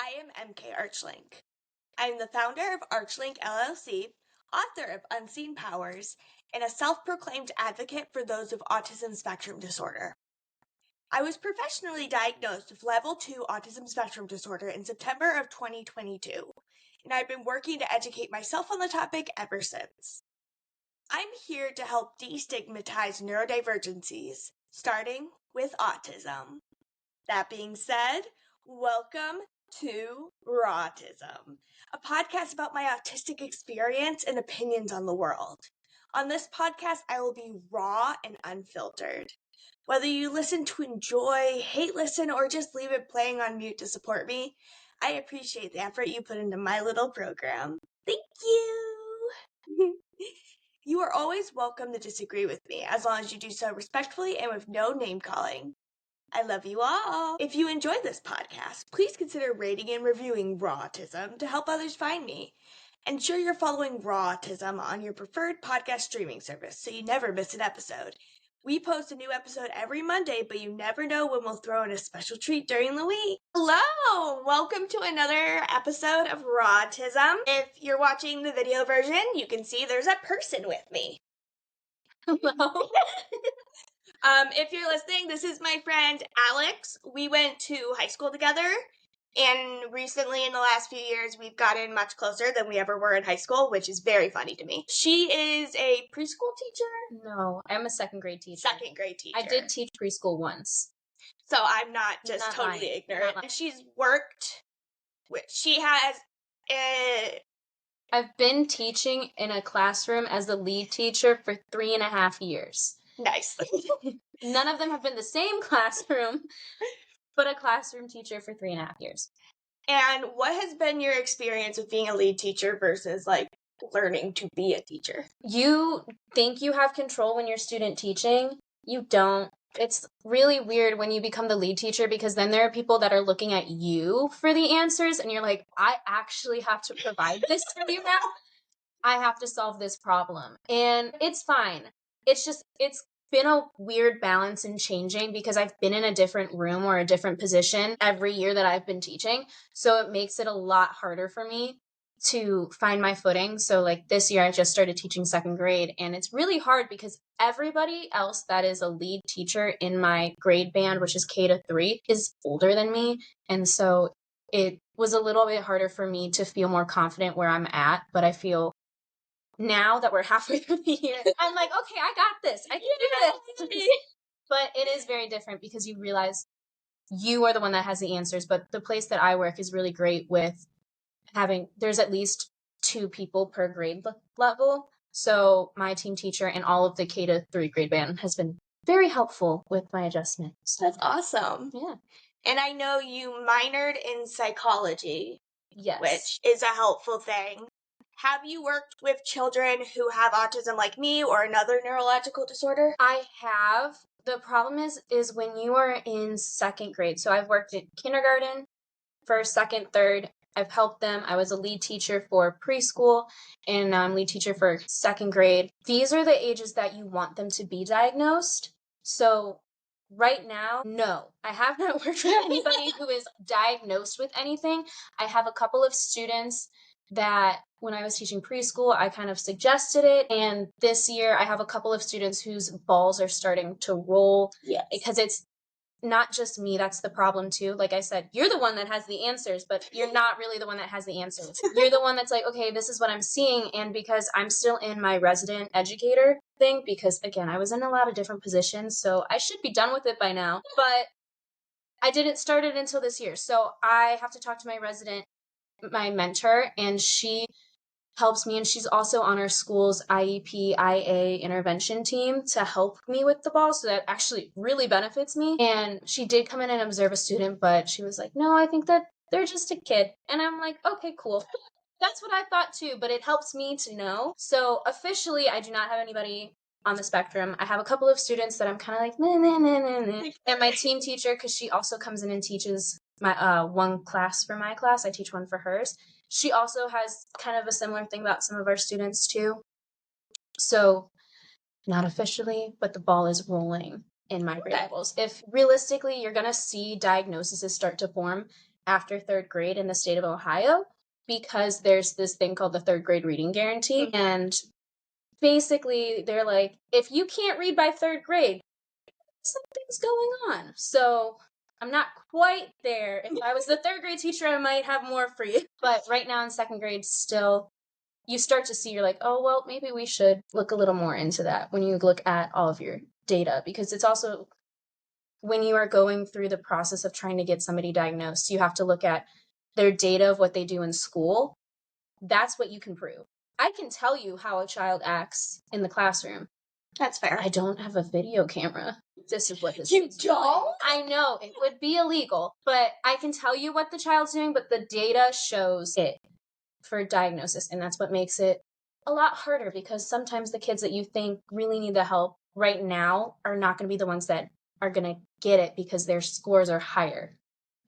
I am EmKay Archlink. I am the founder of Archlink LLC, author of Unseen Powers, and a self-proclaimed advocate for those with autism spectrum disorder. I was professionally diagnosed with level 2 autism spectrum disorder in September of 2022, and I've been working to educate myself on the topic ever since. I'm here to help destigmatize neurodivergencies, starting with autism. That being said, welcome to RAW-tism, a podcast about my autistic experience and opinions on the world. On this podcast, I will be raw and unfiltered. Whether you listen to enjoy, hate listen, or just leave it playing on mute to support me, I appreciate the effort you put into my little program. Thank you! You are always welcome to disagree with me, as long as you do so respectfully and with no name-calling. I love you all. If you enjoyed this podcast, please consider rating and reviewing RAW-tism to help others find me. Ensure you're following RAW-tism on your preferred podcast streaming service so you never miss an episode. We post a new episode every Monday, but you never know when we'll throw in a special treat during the week. Hello! Welcome to another episode of RAW-tism. If you're watching the video version, you can see there's a person with me. Hello. If you're listening, this is my friend Alex. We went to high school together, and recently in the last few years, we've gotten much closer than we ever were in high school, which is very funny to me. She is a preschool teacher? No, I'm a second grade teacher. Second grade teacher. I did teach preschool once. So I'm not just Not totally lying. ignorant. Not And she's worked with, she has, I've been teaching in a classroom as the lead teacher for 3.5 years. nice. None of them have been the same classroom, but a classroom teacher for 3.5 years. And what has been your experience with being a lead teacher versus like learning to be a teacher? You think you have control when you're student teaching. You don't. It's really weird when you become the lead teacher because then there are people that are looking at you for the answers and you're like, I actually have to provide this for you now. I have to solve this problem. And it's fine. It's been a weird balance in changing because I've been in a different room or a different position every year that I've been teaching. So it makes it a lot harder for me to find my footing. So like this year I just started teaching second grade and it's really hard because everybody else that is a lead teacher in my grade band, which is K-3, is older than me. And so it was a little bit harder for me to feel more confident where I'm at, but I feel now that we're halfway through the year, I'm like, okay, I got this. I can do this. But it is very different because you realize you are the one that has the answers. But the place that I work is really great with there's at least 2 people per grade level. So my team teacher and all of the K-3 grade band has been very helpful with my adjustments. That's awesome. Yeah. And I know you minored in psychology. Yes. Which is a helpful thing. Have you worked with children who have autism like me or another neurological disorder? I have. The problem is when you are in second grade. So I've worked in kindergarten, first, second, third. I've helped them. I was a lead teacher for preschool and I'm lead teacher for second grade. These are the ages that you want them to be diagnosed. So right now, no, I have not worked with anybody who is diagnosed with anything. I have a couple of students that when I was teaching preschool, I kind of suggested it. And this year I have a couple of students whose balls are starting to roll. Yes. Because it's not just me, that's the problem too. Like I said, you're the one that has the answers, but you're not really the one that has the answers. You're the one that's like, okay, this is what I'm seeing. And because I'm still in my resident educator thing, because again, I was in a lot of different positions, so I should be done with it by now. But I didn't start it until this year. So I have to talk to my mentor, and she helps me, and she's also on our school's IEP, IA intervention team to help me with the ball, so that actually really benefits me. And she did come in and observe a student, but she was like, no, I think that they're just a kid. And I'm like, okay, cool. That's what I thought too, but it helps me to know. So officially, I do not have anybody on the spectrum. I have a couple of students that I'm kind of like, nah. And my team teacher, because she also comes in and teaches my one class for my class. I teach one for hers. She also has kind of a similar thing about some of our students too. So not officially, but the ball is rolling in my grade levels. If realistically you're going to see diagnoses start to form after 3rd grade in the state of Ohio, because there's this thing called the 3rd grade reading guarantee. And basically they're like, if you can't read by 3rd grade, something's going on. So I'm not quite there. If I was the 3rd grade teacher, I might have more for you. But right now in 2nd grade, still, you start to see, you're like, oh, well, maybe we should look a little more into that when you look at all of your data, because it's also, when you are going through the process of trying to get somebody diagnosed, you have to look at their data of what they do in school. That's what you can prove. I can tell you how a child acts in the classroom. That's fair. I don't have a video camera. This is what this You is don't? doing. I know, it would be illegal, but I can tell you what the child's doing, but the data shows it for diagnosis, and that's what makes it a lot harder, because sometimes the kids that you think really need the help right now are not going to be the ones that are going to get it because their scores are higher,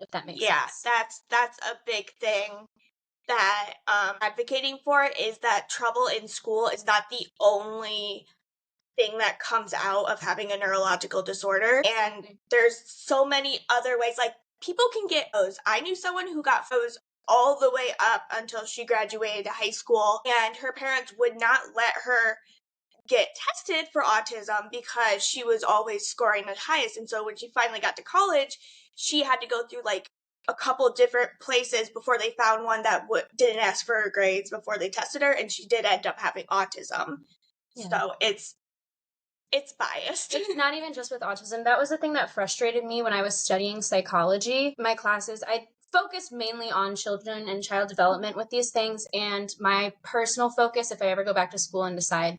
if that makes sense. Yeah, that's a big thing that advocating for is that trouble in school is not the only thing that comes out of having a neurological disorder. And there's so many other ways. Like, people can get O's. I knew someone who got O's all the way up until she graduated high school, and her parents would not let her get tested for autism because she was always scoring the highest. And so when she finally got to college, she had to go through like a couple different places before they found one that didn't ask for her grades before they tested her, and she did end up having autism. Yeah. So it's biased. It's not even just with autism. That was the thing that frustrated me when I was studying psychology. My classes, I focused mainly on children and child development with these things, and my personal focus, if I ever go back to school and decide,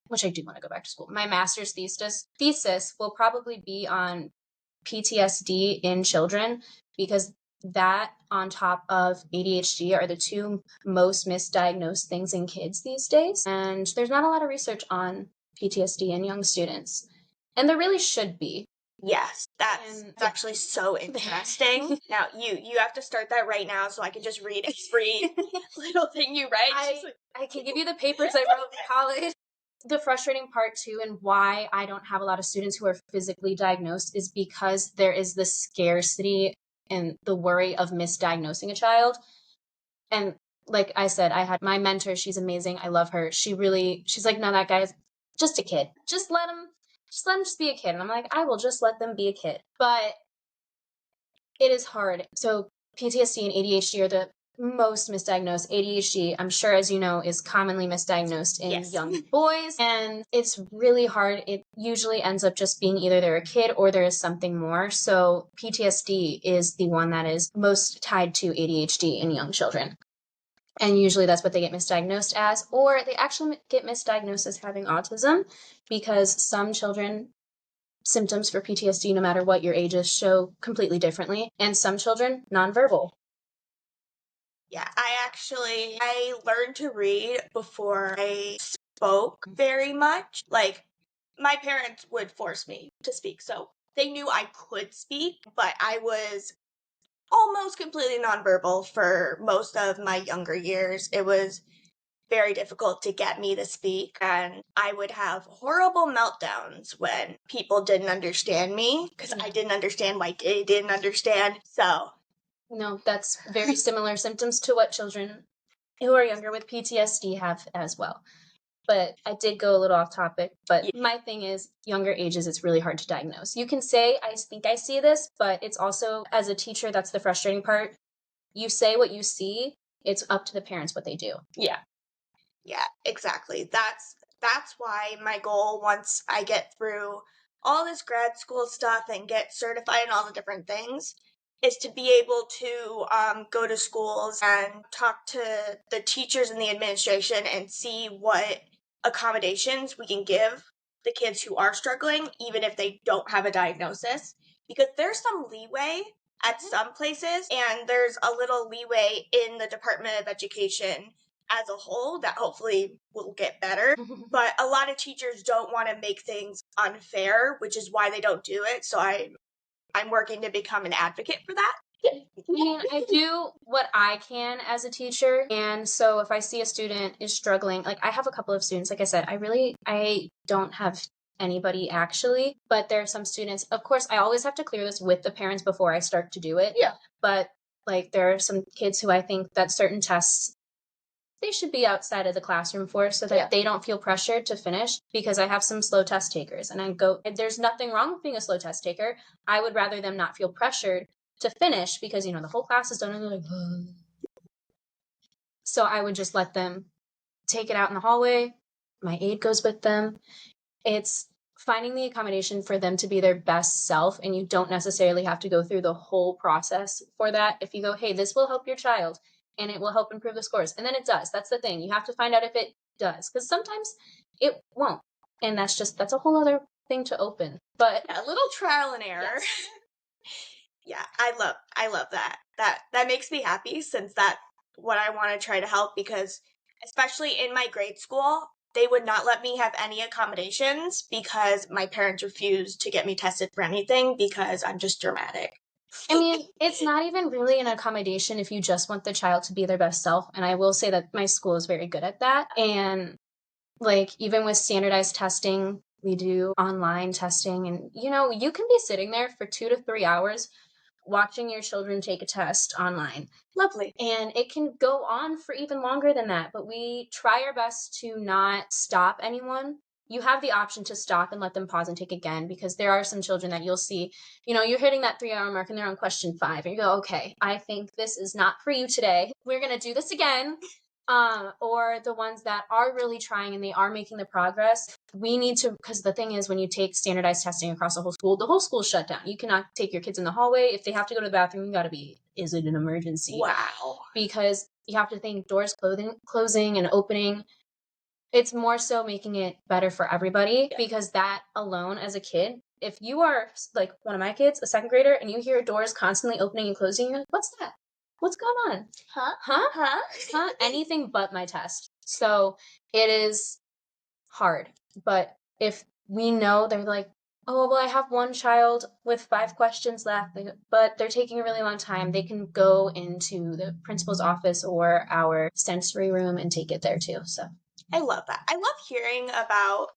which I do want to go back to school, my master's thesis will probably be on PTSD in children, because that, on top of ADHD, are the 2 most misdiagnosed things in kids these days. And there's not a lot of research on PTSD in young students, and there really should be. Yes, that's actually so interesting. Now, you have to start that right now so I can just read every little thing you write. I can give you the papers I wrote in college. The frustrating part too, and why I don't have a lot of students who are physically diagnosed, is because there is the scarcity and the worry of misdiagnosing a child. And like I said, I had my mentor, she's amazing, I love her. She's like, no, that guy's just a kid. Just let him just be a kid. And I'm like, I will just let them be a kid. But it is hard. So PTSD and ADHD are the most misdiagnosed. ADHD, I'm sure, as you know, is commonly misdiagnosed in young boys, and it's really hard. It usually ends up just being either they're a kid or there is something more. So PTSD is the one that is most tied to ADHD in young children. And usually that's what they get misdiagnosed as, or they actually get misdiagnosed as having autism, because some children, symptoms for PTSD, no matter what your age is, show completely differently, and some children, nonverbal. Yeah, I learned to read before I spoke very much. Like, my parents would force me to speak, so they knew I could speak, but I was almost completely nonverbal for most of my younger years. It was very difficult to get me to speak, and I would have horrible meltdowns when people didn't understand me, because I didn't understand why they didn't understand. So no, that's very similar symptoms to what children who are younger with PTSD have as well. But I did go a little off topic, but my thing is, younger ages, it's really hard to diagnose. You can say, I think I see this, but it's also, as a teacher, that's the frustrating part. You say what you see, it's up to the parents what they do. Yeah, exactly. That's why my goal, once I get through all this grad school stuff and get certified in all the different things, is to be able to go to schools and talk to the teachers and the administration and see what accommodations we can give the kids who are struggling, even if they don't have a diagnosis. Because there's some leeway at some places, and there's a little leeway in the Department of Education as a whole that hopefully will get better. But a lot of teachers don't want to make things unfair, which is why they don't do it. So I'm working to become an advocate for that. I mean, I do what I can as a teacher. And so if I see a student is struggling, like I have a couple of students, like I said, I don't have anybody actually, but there are some students, of course, I always have to clear this with the parents before I start to do it. Yeah. But Like, there are some kids who I think that certain tests, they should be outside of the classroom for, so that they don't feel pressured to finish, because I have some slow test takers, and there's nothing wrong with being a slow test taker. I would rather them not feel pressured to finish, because, the whole class is done and they're like, ugh. So I would just let them take it out in the hallway. My aide goes with them. It's finding the accommodation for them to be their best self, and you don't necessarily have to go through the whole process for that. If you go, hey, this will help your child and it will help improve the scores, and then it does. That's the thing. You have to find out if it does, because sometimes it won't, and that's a whole other thing to open. But a little trial and error. Yes. Yeah, I love that. That makes me happy, since that's what I want to try to help, because especially in my grade school, they would not let me have any accommodations because my parents refused to get me tested for anything because I'm just dramatic. I mean, it's not even really an accommodation if you just want the child to be their best self. And I will say that my school is very good at that. And like, even with standardized testing, we do online testing, and you can be sitting there for 2 to 3 hours watching your children take a test online. Lovely. And it can go on for even longer than that, but we try our best to not stop anyone. You have the option to stop and let them pause and take again, because there are some children that you'll see, you're hitting that 3-hour mark and they're on question 5, and you go, okay, I think this is not for you today. We're going to do this again. Or the ones that are really trying and they are making the progress, we need to, because the thing is, when you take standardized testing across the whole school's shut down. You cannot take your kids in the hallway. If they have to go to the bathroom, you got to be, is it an emergency? Wow. Because you have to think doors closing and opening. It's more so making it better for everybody, because that alone, as a kid, if you are like one of my kids, a 2nd grader, and you hear doors constantly opening and closing, you're like, what's that? What's going on? Huh? Anything but my test. So it is hard. But if we know, they're like, oh, well, I have one child with 5 questions left, but they're taking a really long time, they can go into the principal's office or our sensory room and take it there too. So I love that. I love hearing about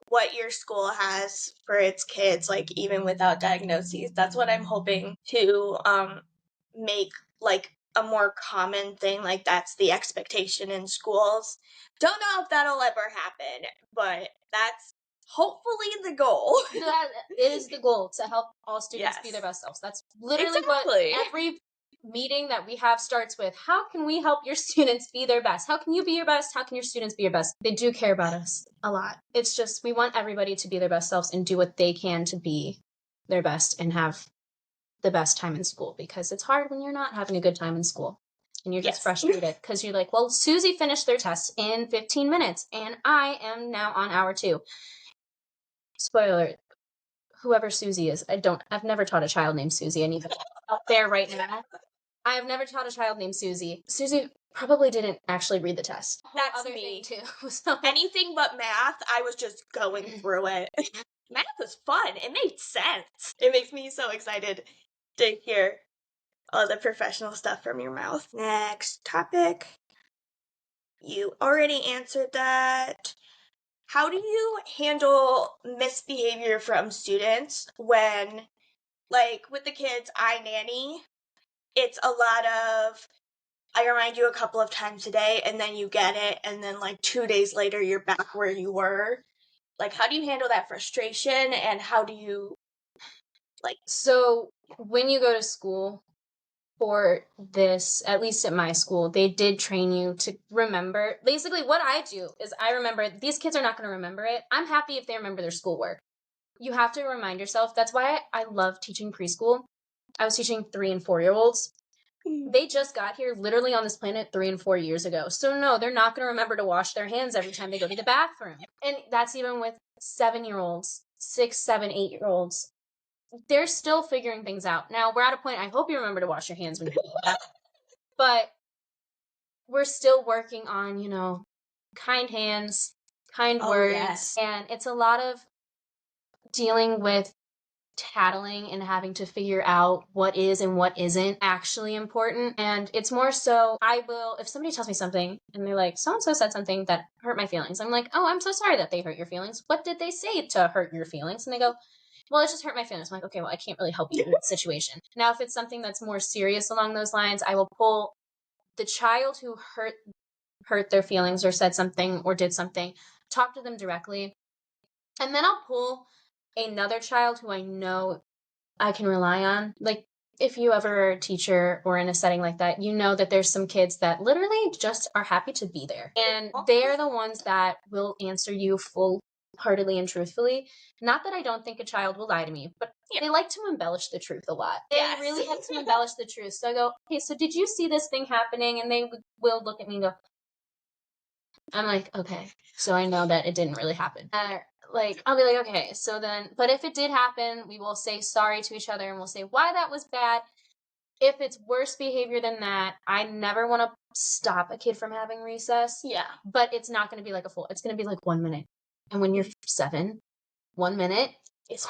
what your school has for its kids, like, even without diagnoses. That's what I'm hoping to make like a more common thing. Like, that's the expectation in schools. Don't know if that'll ever happen, but that's hopefully the goal. That is the goal, to help all students be their best selves. That's literally what every meeting that we have starts with. How can we help your students be their best? How can you be your best? How can your students be your best? They do care about us a lot. It's just, we want everybody to be their best selves and do what they can to be their best and have the best time in school, because it's hard when you're not having a good time in school and you're just frustrated because you're like, well, Susie finished their test in 15 minutes and I am now on hour 2. Spoiler alert, whoever Susie is, I've never taught a child named Susie. I need to out there right now. I have never taught a child named Susie. Susie probably didn't actually read the test. That's me too. So anything but math, I was just going through it. Math is fun. It made sense. It makes me so excited to hear all the professional stuff from your mouth. Next topic. You already answered that. How do you handle misbehavior from students when, like, with the kids I nanny, it's a lot of, I remind you a couple of times a day, and then you get it, and then, like, 2 days later, you're back where you were. Like, how do you handle that frustration, and how do you, like... So, when you go to school for this, at least at my school, they did train you to remember. Basically, what I do is I remember, these kids are not going to remember it. I'm happy if they remember their schoolwork. You have to remind yourself. That's why I love teaching preschool. I was teaching 3 and 4-year-olds. They just got here literally on this planet 3 and 4 years ago. So no, they're not going to remember to wash their hands every time they go to the bathroom. And that's even with 7-year-olds, 6, 7, 8-year-olds. They're still figuring things out. Now, we're at a point, I hope you remember to wash your hands when you do that. But we're still working on, kind hands, kind words. Yes. And it's a lot of dealing with tattling and having to figure out what is and what isn't actually important. And it's more so, if somebody tells me something and they're like, so-and-so said something that hurt my feelings, I'm like, oh, I'm so sorry that they hurt your feelings. What did they say to hurt your feelings? And they go, well, it just hurt my feelings. I'm like, okay, well, I can't really help you in that situation. Now, if it's something that's more serious along those lines, I will pull the child who hurt their feelings or said something or did something, talk to them directly. And then I'll pull another child who I know I can rely on. Like, if you ever are a teacher or in a setting like that, you know that there's some kids that literally just are happy to be there. And they're the ones that will answer you full-heartedly and truthfully. Not that I don't think a child will lie to me, but they like to embellish the truth a lot. They really like to embellish the truth. So I go, okay, so did you see this thing happening? And they will look at me and go, I'm like, okay, so I know that it didn't really happen. Like, I'll be like, okay, so then, but if it did happen, we will say sorry to each other and we'll say why that was bad. If it's worse behavior than that, I never want to stop a kid from having recess. Yeah. But it's not going to be like it's going to be like 1 minute. And when you're 7, 1 minute is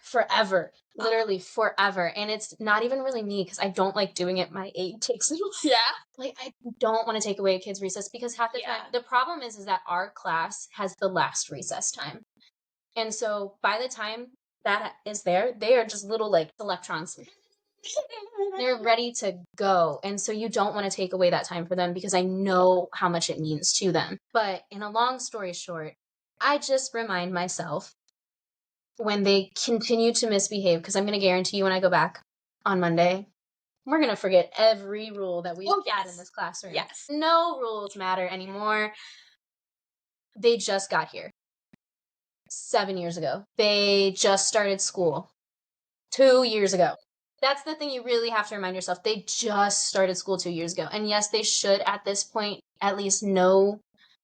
forever. Literally forever. And it's not even really me because I don't like doing it. My aide takes it. Yeah. Like, I don't want to take away a kid's recess because half the time, the problem is that our class has the last recess time. And so by the time that is there, they are just little like electrons. They're ready to go. And so you don't want to take away that time for them because I know how much it means to them. But in a long story short, I just remind myself when they continue to misbehave, because I'm going to guarantee you when I go back on Monday, we're going to forget every rule that we've had in this classroom. Yes. No rules matter anymore. They just got here 7 years ago. They just started school 2 years ago. That's the thing you really have to remind yourself. They just started school 2 years ago. And yes, they should at this point at least know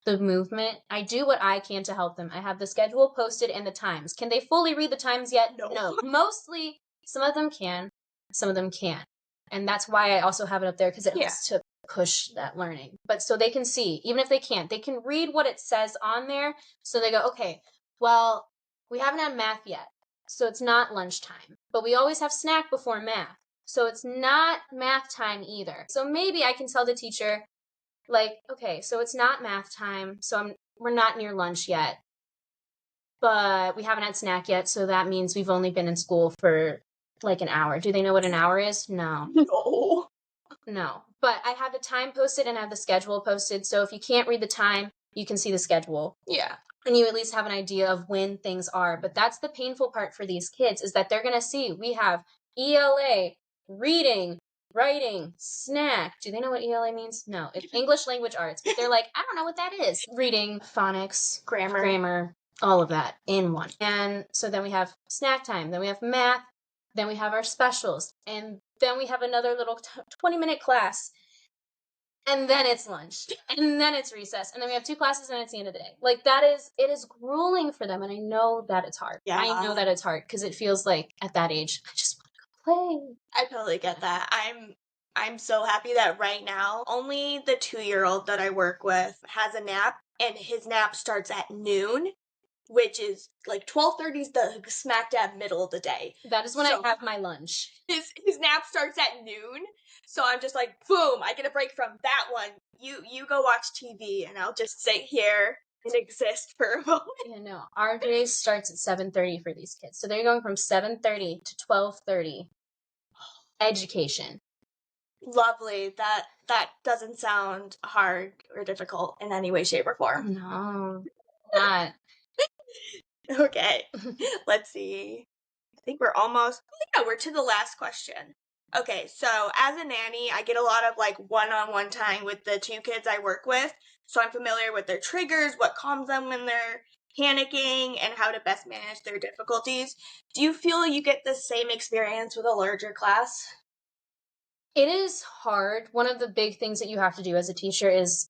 the movement. I do what I can to help them. I have the schedule posted and the times. Can they fully read the times yet? No. Mostly, some of them can, some of them can't. And that's why I also have it up there because it helps to push that learning. But so they can see, even if they can't, they can read what it says on there. So they go, okay, well, we haven't had math yet. So it's not lunchtime, but we always have snack before math. So it's not math time either. So maybe I can tell the teacher, like, okay, so it's not math time. So we're not near lunch yet, but we haven't had snack yet. So that means we've only been in school for like an hour. Do they know what an hour is? No. No. But I have the time posted and I have the schedule posted. So if you can't read the time, you can see the schedule. Yeah. And you at least have an idea of when things are. But that's the painful part for these kids is that they're going to see we have ELA, reading, writing, snack. Do they know what ELA means? No. It's English Language Arts. But they're like, I don't know what that is. Reading, phonics, grammar, all of that in one. And so then we have snack time. Then we have math. Then we have our specials. And then we have another little 20-minute class. And then it's lunch. And then it's recess. And then we have 2 classes and it's the end of the day. Like, it is grueling for them. And I know that it's hard. Yeah. I know that it's hard because it feels like at that age, I just want to go play. I totally get that. I'm so happy that right now, only the 2-year-old that I work with has a nap. And his nap starts at noon, which is like 12:30 is the smack dab middle of the day. That is when I have my lunch. His nap starts at noon. So I'm just like, boom, I get a break from that one. You go watch TV and I'll just sit here and exist for a moment. Yeah, no. Our day starts at 7:30 for these kids. So they're going from 7:30 to 12:30. Education. Lovely. That doesn't sound hard or difficult in any way, shape, or form. No, not. Okay. Let's see. I think we're we're to the last question. Okay, so as a nanny, I get a lot of like one-on-one time with the 2 kids I work with. So I'm familiar with their triggers, what calms them when they're panicking, and how to best manage their difficulties. Do you feel you get the same experience with a larger class? It is hard. One of the big things that you have to do as a teacher is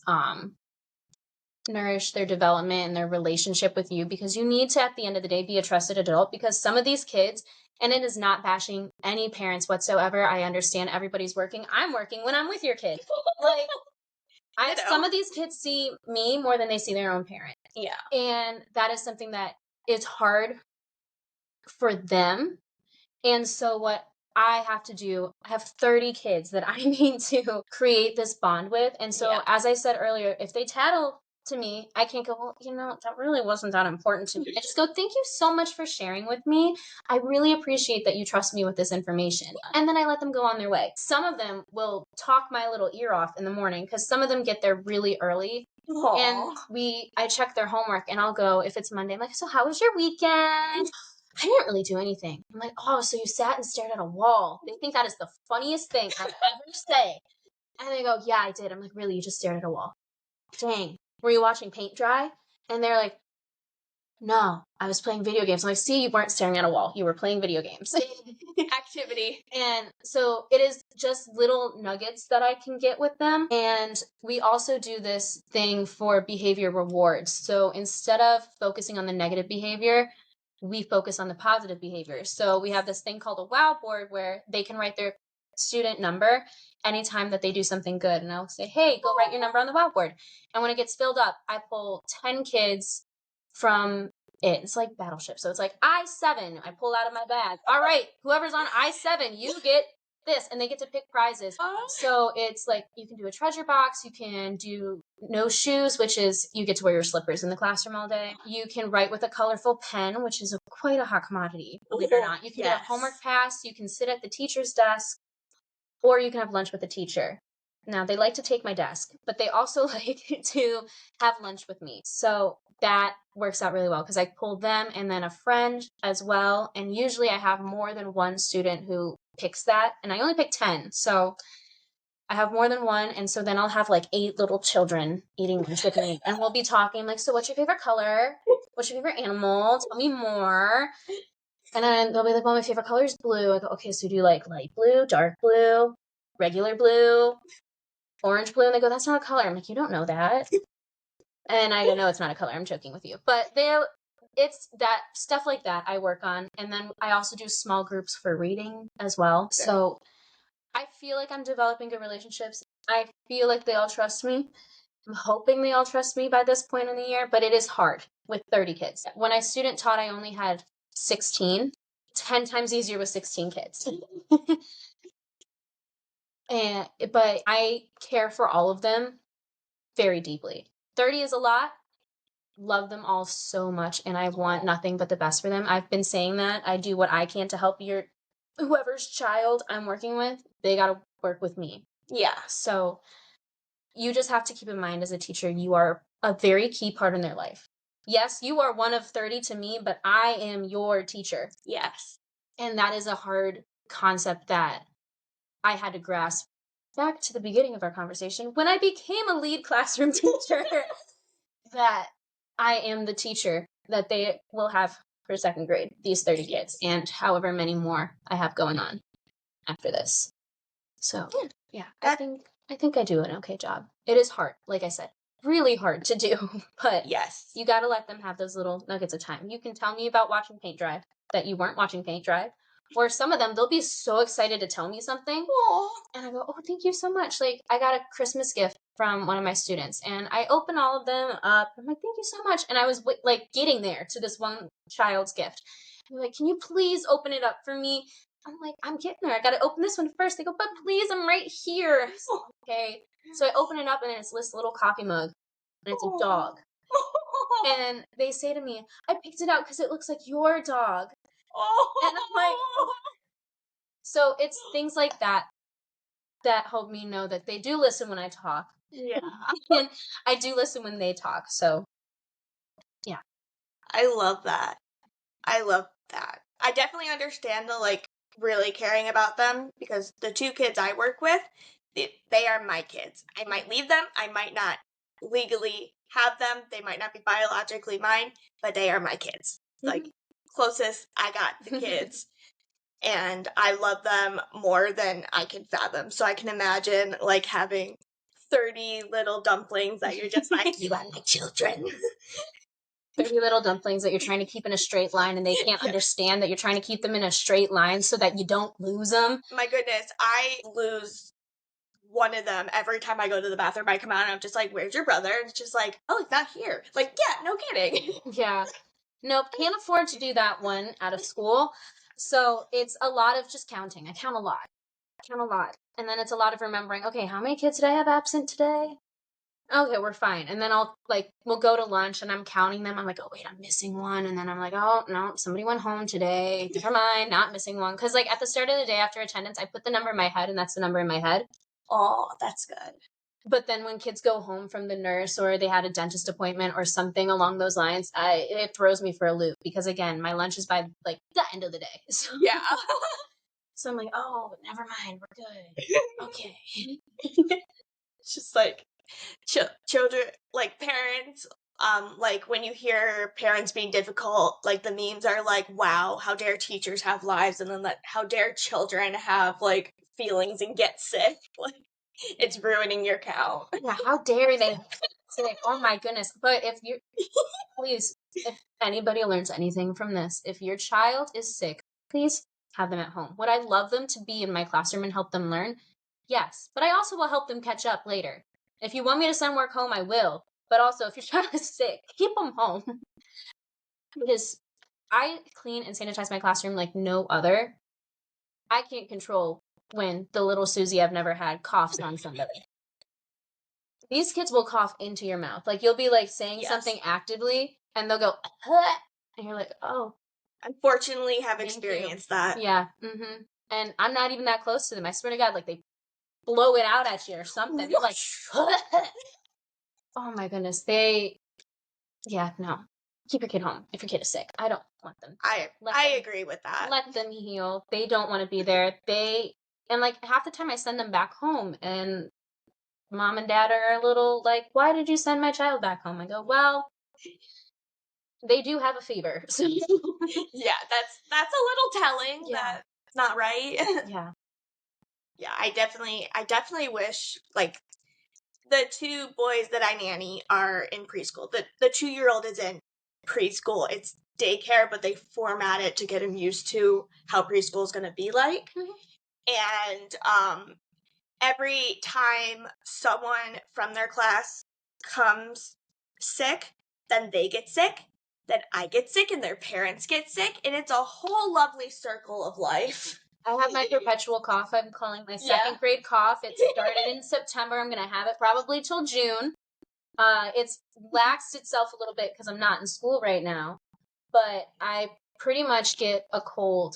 nourish their development and their relationship with you, because you need to, at the end of the day, be a trusted adult, because some of these kids, and it is not bashing any parents whatsoever. I understand everybody's working. I'm working when I'm with your kid. Like, some of these kids see me more than they see their own parent. Yeah. And that is something that is hard for them. And so what I have to do, I have 30 kids that I need to create this bond with. And so, as I said earlier, if they tattle to me. I can't go, well, you know, that really wasn't that important to me. I just go, thank you so much for sharing with me. I really appreciate that you trust me with this information. And then I let them go on their way. Some of them will talk my little ear off in the morning because some of them get there really early. Aww. And I check their homework and I'll go, if it's Monday, I'm like, so how was your weekend? I didn't really do anything. I'm like, oh, so you sat and stared at a wall. They think that is the funniest thing I've ever say. And they go, yeah, I did. I'm like, really? You just stared at a wall? Dang. Were you watching paint dry? And they're like, no, I was playing video games. I'm like, see, you weren't staring at a wall. You were playing video games. Activity. And so it is just little nuggets that I can get with them. And we also do this thing for behavior rewards. So instead of focusing on the negative behavior, we focus on the positive behavior. So we have this thing called a wow board where they can write their student number anytime that they do something good. And I'll say, hey, go write your number on the wow board. And when it gets filled up, I pull 10 kids from it. It's like Battleship. So it's like I-7. I pull out of my bag. All right, whoever's on I-7, you get this. And they get to pick prizes. So it's like you can do a treasure box. You can do no shoes, which is you get to wear your slippers in the classroom all day. You can write with a colorful pen, which is quite a hot commodity, believe it or not. You can get a homework pass. You can sit at the teacher's desk, or you can have lunch with the teacher. Now, they like to take my desk, but they also like to have lunch with me. So that works out really well because I pull them and then a friend as well. And usually I have more than one student who picks that. And I only pick 10. So I have more than one. And so then I'll have like 8 little children eating lunch with me. And we'll be talking like, so what's your favorite color? What's your favorite animal? Tell me more. And then they'll be like, well, my favorite color is blue. I go, okay, so do you like light blue, dark blue, regular blue, orange blue? And they go, that's not a color. I'm like, you don't know that. And I go, no, it's not a color. I'm joking with you. But it's that stuff like that I work on. And then I also do small groups for reading as well. Okay. So I feel like I'm developing good relationships. I feel like they all trust me. I'm hoping they all trust me by this point in the year, but it is hard with 30 kids. When I student taught, I only had 16. 10 times easier with 16 kids. But I care for all of them very deeply. 30 is a lot. Love them all so much, and I want nothing but the best for them. I've been saying that. I do what I can to help whoever's child I'm working with. They got to work with me. Yeah. So you just have to keep in mind as a teacher, you are a very key part in their life. Yes, you are one of 30 to me, but I am your teacher. Yes. And that is a hard concept that I had to grasp back to the beginning of our conversation when I became a lead classroom teacher, that I am the teacher that they will have for 2nd grade, these 30 kids, and however many more I have going on after this. So, yeah, I think I do an okay job. It is hard, like I said, really hard to do, but yes, you got to let them have those little nuggets of time. You can tell me about watching paint dry, that you weren't watching paint dry. Or some of them, they'll be so excited to tell me something. Aww. And I go, oh, thank you so much. Like, I got a Christmas gift from one of my students, and I open all of them up. I'm like, thank you so much. And I was like getting there to this one child's gift. I'm like, can you please open it up for me? I'm like, I'm getting there. I got to open this one first. They go, but please, I'm right here. So, okay. So I open it up, and it's this little coffee mug, and it's a dog. And they say to me, I picked it out because it looks like your dog. And I'm like, so it's things like that help me know that they do listen when I talk. Yeah. And I do listen when they talk. So, yeah. I love that. I definitely understand the, really caring about them, because the 2 kids I work with, they are my kids. I might leave them. I might not legally have them. They might not be biologically mine, but they are my kids. Mm-hmm. Closest I got the kids. And I love them more than I can fathom. So I can imagine, having 30 little dumplings that you're just like, you are my children. 30 little dumplings that you're trying to keep in a straight line, and they can't understand that you're trying to keep them in a straight line so that you don't lose them. My goodness, I lose one of them every time I go to the bathroom. I come out and I'm just like, where's your brother? And it's just like, oh, he's not here. Yeah, no kidding. Yeah. Nope, can't afford to do that one out of school. So it's a lot of just counting. I count a lot. And then it's a lot of remembering, okay, how many kids did I have absent today? okay, we're fine. And then we'll go to lunch and I'm counting them. I'm like, oh, wait, I'm missing one. And then I'm like, oh, no, somebody went home today. Never mind, not missing one. Because, like, at the start of the day after attendance, I put the number in my head and that's the number in my head. Oh, that's good. But then when kids go home from the nurse or they had a dentist appointment or something along those lines, it throws me for a loop because, again, my lunch is by, like, the end of the day. So, Yeah. so I'm like, oh, never mind, we're good. Okay. It's just like children, like parents, like when you hear parents being difficult, like the memes are like, wow, how dare teachers have lives, and then like, how dare children have like feelings and get sick. Like, it's ruining your cow. Yeah, how dare they say, oh my goodness. But please, if anybody learns anything from this, if your child is sick, please have them at home. Would I love them to be in my classroom and help them learn? Yes, but I also will help them catch up later. If you want me to send work home, I will. But also, if your child is sick, keep them home. Because I clean and sanitize my classroom like no other. I can't control when the little Susie I've never had coughs on somebody. These kids will cough into your mouth. Like, you'll be, like, saying something actively, and they'll go, huh, and you're like, oh. Unfortunately, have experienced that. Yeah. Mm-hmm. And I'm not even that close to them. I swear to God, like, they blow it out at you or something. You're like, oh, my goodness. No. Keep your kid home if your kid is sick. I don't want them. I agree with that. Let them heal. They don't want to be there. And, like, half the time I send them back home, and mom and dad are a little like, why did you send my child back home? I go, well, they do have a fever. So yeah, that's a little telling. That's not right. Yeah. Yeah, I definitely wish, like, the two boys that I nanny are in preschool. The 2-year-old is in preschool. It's daycare, but they format it to get him used to how preschool is going to be like. Mm-hmm. And every time someone from their class comes sick, then they get sick, then I get sick, and their parents get sick, and it's a whole lovely circle of life. I have my perpetual cough. I'm calling my second grade cough. It started in September. I'm going to have it probably till June. It's laxed itself a little bit because I'm not in school right now, but I pretty much get a cold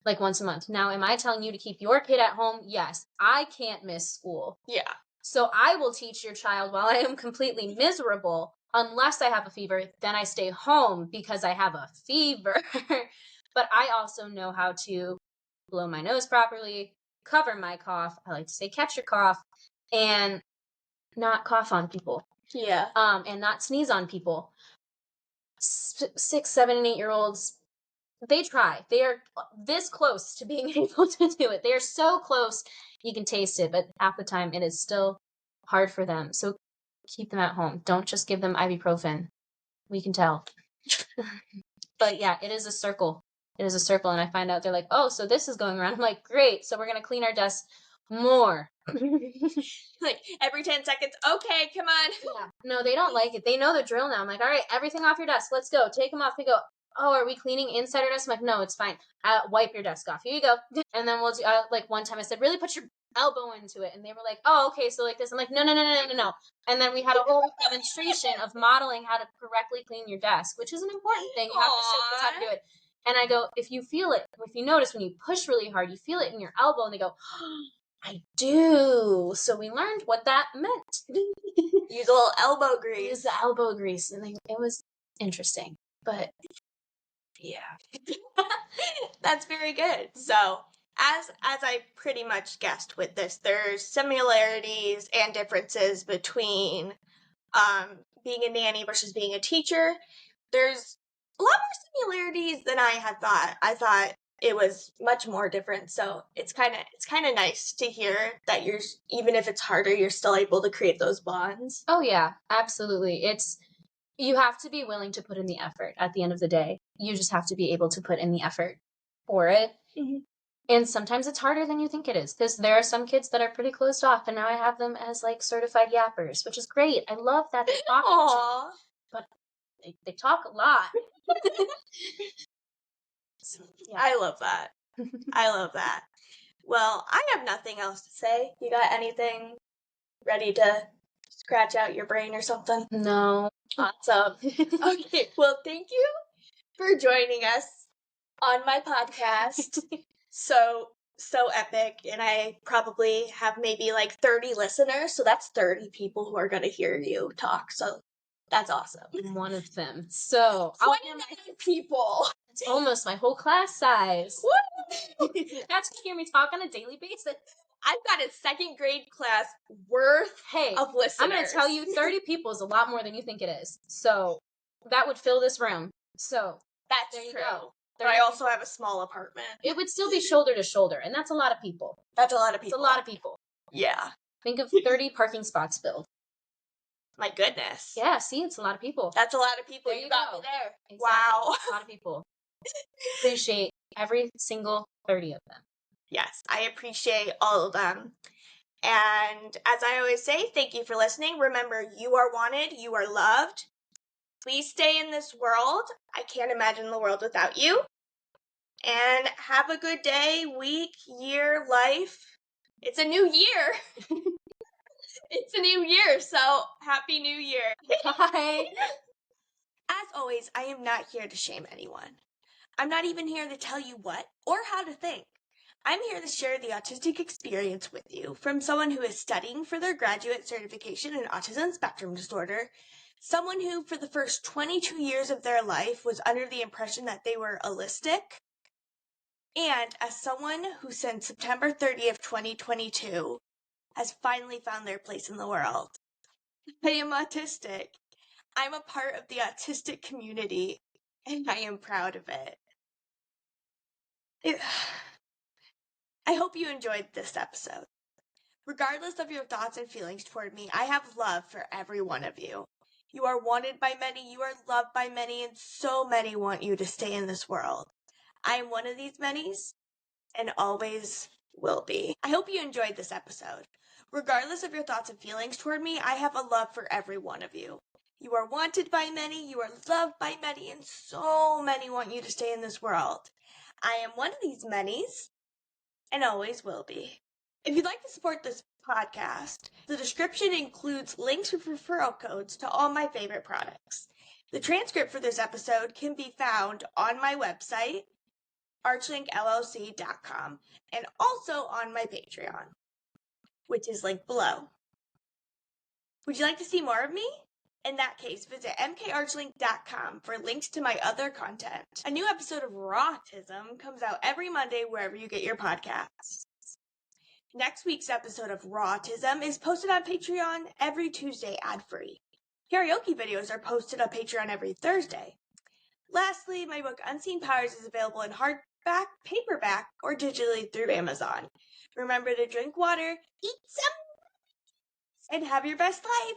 like once a month. Now, am I telling you to keep your kid at home? Yes. I can't miss school. Yeah. So I will teach your child while I am completely miserable. Unless I have a fever, then I stay home because I have a fever. But I also know how to blow my nose properly, cover my cough. I like to say catch your cough, and not cough on people. Yeah. And not sneeze on people. 6, 7, and 8-year-olds, they try. They are this close to being able to do it. They are so close, you can taste it, but half the time it is still hard for them. So keep them at home. Don't just give them ibuprofen. We can tell. But yeah, it is a circle. It is a circle, and I find out they're like, oh, so this is going around. I'm like, great. So we're going to clean our desks more. Like every 10 seconds. Okay, come on. Yeah. No, they don't like it. They know the drill now. I'm like, all right, everything off your desk. Let's go. Take them off. They go, oh, are we cleaning inside our desk? I'm like, no, it's fine. Wipe your desk off. Here you go. And then we'll do, like one time I said, really put your elbow into it. And they were like, oh, okay, so like this. I'm like, no. And then we had a whole demonstration of modeling how to correctly clean your desk, which is an important thing. You have to show kids how to do it. And I go, if you feel it, if you notice when you push really hard, you feel it in your elbow. And they go, oh, I do. So we learned what that meant. Use a little elbow grease. Use the elbow grease. And it was interesting. But yeah. That's very good. So as I pretty much guessed with this, there's similarities and differences between being a nanny versus being a teacher. There's a lot more similarities than I had thought. I thought it was much more different. So it's kind of nice to hear that you're, even if it's harder, you're still able to create those bonds. Oh yeah, absolutely. You have to be willing to put in the effort at the end of the day. You just have to be able to put in the effort for it. Mm-hmm. And sometimes it's harder than you think it is, because there are some kids that are pretty closed off, and now I have them as like certified yappers, which is great. I love that they're talking, but they talk a lot. So, yeah. I love that. I love that. Well, I have nothing else to say. You got anything ready to scratch out your brain or something? No. Awesome. Okay, well, thank you for joining us on my podcast. So epic, and I probably have maybe like 30 listeners, so that's 30 people who are going to hear you talk, so that's awesome. I'm one of them. So 29 people! It's almost my whole class size. Woo! That's to hear me talk on a daily basis. I've got a second grade class worth of listeners. I'm going to tell you, 30 people is a lot more than you think it is. So that would fill this room. So that's there you true. go. But I also have a small apartment. It would still be shoulder to shoulder, and that's a lot of people. That's a lot of people. It's a lot of people. Yeah. Think of 30 parking spots filled. My goodness. Yeah, see, it's a lot of people. That's a lot of people. There You got go. me there. Exactly. Wow. A lot of people. Appreciate every single 30 of them. Yes, I appreciate all of them. And as I always say, thank you for listening. Remember, you are wanted, you are loved. Please stay in this world. I can't imagine the world without you. And have a good day, week, year, life. It's a new year. It's a new year, so happy new year. Bye. As always, I am not here to shame anyone. I'm not even here to tell you what or how to think. I'm here to share the autistic experience with you from someone who is studying for their graduate certification in autism spectrum disorder, someone who for the first 22 years of their life was under the impression that they were allistic, and as someone who since September 30th, 2022 has finally found their place in the world. I am autistic. I'm a part of the autistic community, and I am proud of it. I hope you enjoyed this episode. Regardless of your thoughts and feelings toward me, I have love for every one of you. You are wanted by many, you are loved by many, and so many want you to stay in this world. I am one of these manys, and always will be. I hope you enjoyed this episode. Regardless of your thoughts and feelings toward me, I have a love for every one of you. You are wanted by many, you are loved by many, and so many want you to stay in this world. I am one of these manys, and always will be. If you'd like to support this podcast, the description includes links with referral codes to all my favorite products. The transcript for this episode can be found on my website, archlinkllc.com, and also on my Patreon, which is linked below. Would you like to see more of me? In that case, visit EmKayArchlink.com for links to my other content. A new episode of RAW-tism comes out every Monday wherever you get your podcasts. Next week's episode of RAW-tism is posted on Patreon every Tuesday ad-free. Karaoke videos are posted on Patreon every Thursday. Lastly, my book Unseen Powers is available in hardback, paperback, or digitally through Amazon. Remember to drink water, eat some, and have your best life.